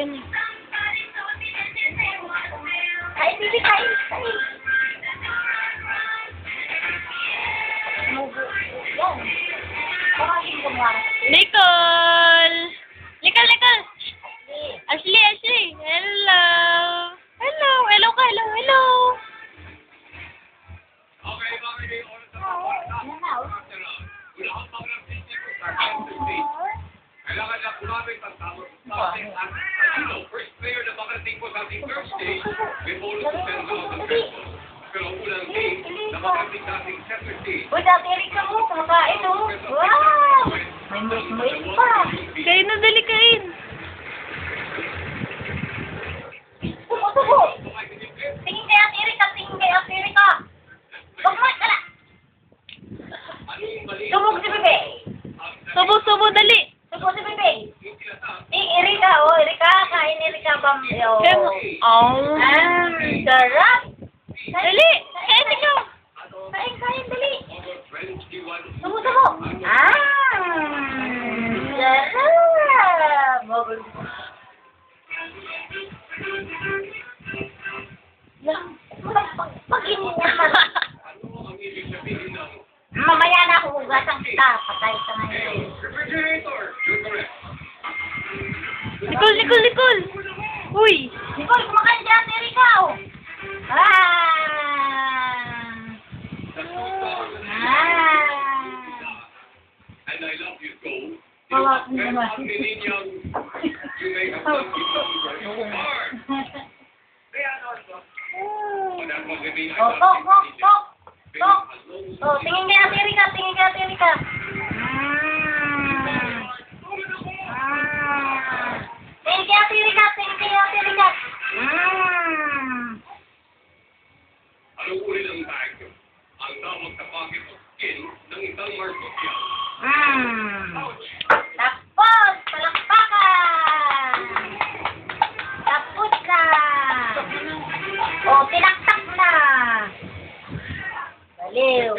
Kain. Kain, Bibi, kain. Yan. Baka hindi ko mga. Nicole! Nicole! Ashley! Hello! Hello ka, hello! Yan na, oh. Kailangan na kumamit ang tamang spotting at first player na makarating po sa ating third stage may bonus of 10,000 pesos. Pero unang game na makarating sa ating second stage. Uy, dati Erika mo, kumakain, oh. Wow! May mais pa. Kain na, dali kain! Subo. Tingin kay Ate Erika, Bagmat ka na. Subog si Bebe. Subo, dali! Subo si Bebe. Erika, oh, Erika, kain Erika bang, yo. Oh! Sarap. Dali! Kain ikaw! Kain, dali. Subo. Sarap. Pag-inin naman. Mamaya na ako hugasan kita. Patay ka ngayon. Nicole! Uy! Nicole, kumakain dyan, Erika, oh. And I love you so. Hawak mo naman. Ang nininyang you may have done you are. Oh, tingin kay Ate Erika. Tingin kay Ate Erika. Anong uri ng tag? Ang tawag sa pocket of skin ng isang marsupial. Tapos, palakpakan! Tapos na! O, tinaktak na! Baliw!